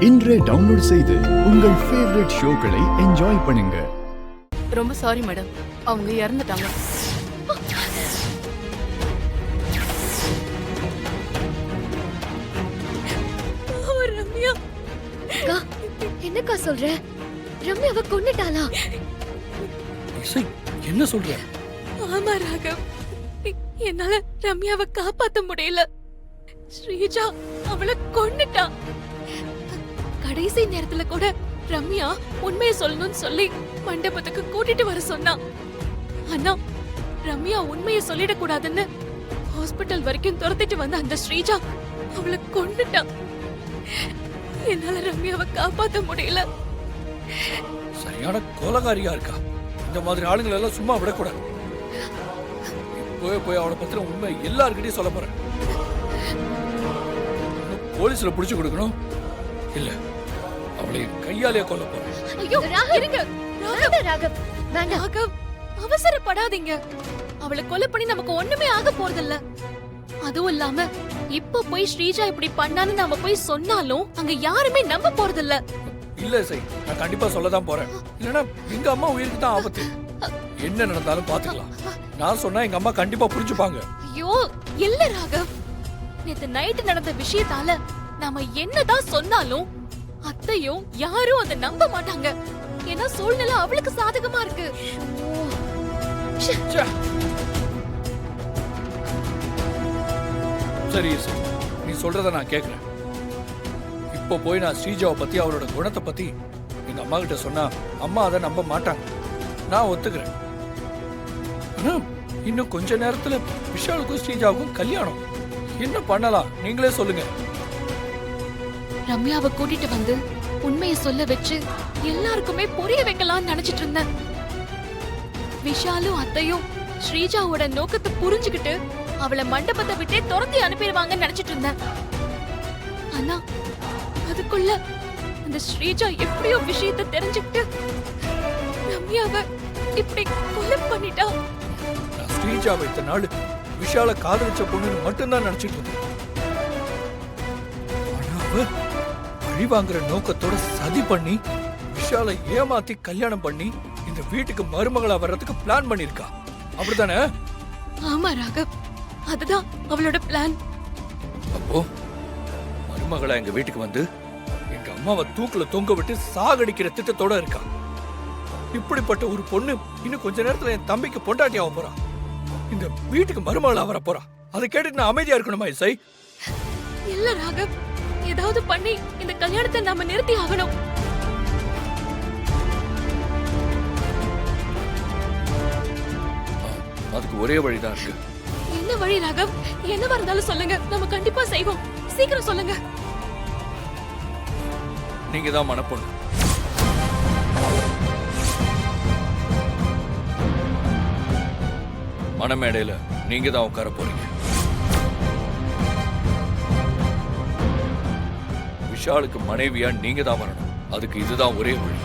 இன்றே டவுன்லோட் செய்து உங்கள் ஃபேவரட் ஷோக்களை என்ஜாய் பண்ணுங்க. ரொம்ப சாரி மேடம், அவங்க இறந்துட்டாங்க. ரம்யா, என்னக்கா சொல்ற? ரம்யாவை கொன்னுட்டாளா? இசை, என்ன சொல்ற? ஆமா ராகவ், என்னால ரம்யாவை காப்பாத்த முடியல. ஸ்ரீஜா அவளை கொன்னுட்டா. கடைசி நேரத்துல கூட ரம்யா உண்மையை சொல்லணும்னு சொல்லி மண்டபத்துக்கு கூட்டிட்டு வர சொன்னா. ஆனா ரம்யா உண்மையை சொல்லிடக்கூடாதுன்னு ஹாஸ்பிட்டல் வரைக்கும் துரத்திட்டு வந்த அந்த ஸ்ரீஜா அவளை கொன்னுட்டா. என்னால ரம்யாவை காப்பாத்த முடியல. சரியான கோலகாரியா இருக்கா. இந்த மாதிரி ஆளுங்களை எல்லாம் சும்மா விடக்கூடாது. போய் அவளை பத்தின உண்மை எல்லார்கிட்டயும் சொல்ல போறேன். போலீஸ்ல புடிச்சு கொடுக்கணும், இல்ல அவளை கையாலேயே கொல்ல போறேன். ஐயோ இருங்க ராகவ், ராகவ் அவசரப்படாதீங்க. அவளை கொலை பண்ணி நமக்கு ஒண்ணுமே ஆக போறதில்ல. அதுவும் இல்லாம இப்ப போய் ஸ்ரீஜா இப்படி பண்ணான்னு நாம போய் சொன்னாலும் அங்க யாருமே நம்ப போறதில்ல. இல்ல சை, நான் கண்டிப்பா சொல்லதான் போறேன். இல்லன்னா எங்க அம்மா உயிருக்கு தான் ஆபத்து. என்ன நடந்தாலும் பாத்துக்கலாம். நான் சொன்னா எங்க அம்மா கண்டிப்பா புரிஞ்சுப்பாங்க. ஐயோ இல்ல ராகவ், நேத்து நைட் நடந்த விஷயத்தால நாம என்னதான் சொன்னாலும் அத்தையும் யாரும் அதை நம்ப மாட்டாங்க. ஏன்னா சூழ்நிலை அவளுக்கு சாதகமா இருக்கு. சரி சரி, நீ சொல்றத நான் கேக்குறேன். இப்போ போய் நான் ஸ்ரீஜாவை பத்தி அவளோட குணத்தை பத்தி எங்க அம்மா கிட்ட சொன்னா அம்மா அதை நம்ப மாட்டாங்க. நான் ஒத்துக்கிறேன். ஆனா இன்னும் கொஞ்ச நேரத்துல விஷாலுக்கும் ஸ்ரீஜாவுக்கும் கல்யாணம். என்ன பண்ணலாம் நீங்களே சொல்லுங்க. ரம்யாவை கூட்டிட்டு வந்து உண்மையை சொல்ல வச்சு எல்லாருக்குமே புரிய வைக்கலாம்னு நினைச்சிட்டு இருந்தேன். விஷாலும் அத்தையும் ஸ்ரீஜாவோட நோக்கத்தை புரிஞ்சுக்கிட்டு அவளை மண்டபத்தை விட்டே துரத்தி அனுப்பிடுவாங்கன்னு நினைச்சிட்டு இருந்தேன். ஆனா அதுக்குள்ள அந்த ஸ்ரீஜா எப்படியோ விஷயத்தை தெரிஞ்சுக்கிட்டு ரம்யாவை இப்படி கொலை பண்ணிட்டா. ஸ்ரீஜாவை இத்தனை நாள் விஷால காதலிச்ச பொண்ணுன்னு மட்டும்தான் நினைச்சிட்டு இருந்தேன். ஆனா அவ பழி வாங்குற நோக்கத்தோட சதி பண்ணி விஷாலை ஏமாத்தி கல்யாணம் பண்ணி இந்த வீட்டுக்கு மருமகளா வர்றதுக்கு பிளான் பண்ணிருக்கா. அப்படித்தானே? ஆமா ராகவ், அதுதான் அவளோட பிளான். அப்போ மருமகளா எங்க வீட்டுக்கு வந்து எங்க அம்மாவை தூக்குல தொங்க விட்டு சாகடிக்கிற திட்டத்தோட இருக்கா. இப்படிப்பட்ட ஒரு பொண்ணு இன்னும் கொஞ்ச நேரத்துல என் தம்பிக்கு பொண்டாட்டி ஆக போறா. இந்த வீட்டுக்கு மருமகளா வர போறா. அதை கேட்டுட்டு நான் அமைதியா இருக்கணுமா இசை? இல்ல ராகவ், ஏதாவது பண்ணி இந்த கல்யாணத்தை நாம நிறுத்தி ஆகணும். அதுக்கு ஒரே வழிதான் இருக்கு. என்ன வழி ராகவ்? என்னவா இருந்தாலும் சொல்லுங்க, நம்ம கண்டிப்பா செய்வோம். சீக்கிரம் சொல்லுங்க. நீங்க தான் மனப்பொண்ணு. மனமேடையில நீங்க தான் உட்கார போறீங்க. விஷாலுக்கு மனைவியா நீங்க தான் வரணும். அதுக்கு இதுதான் ஒரே வழி.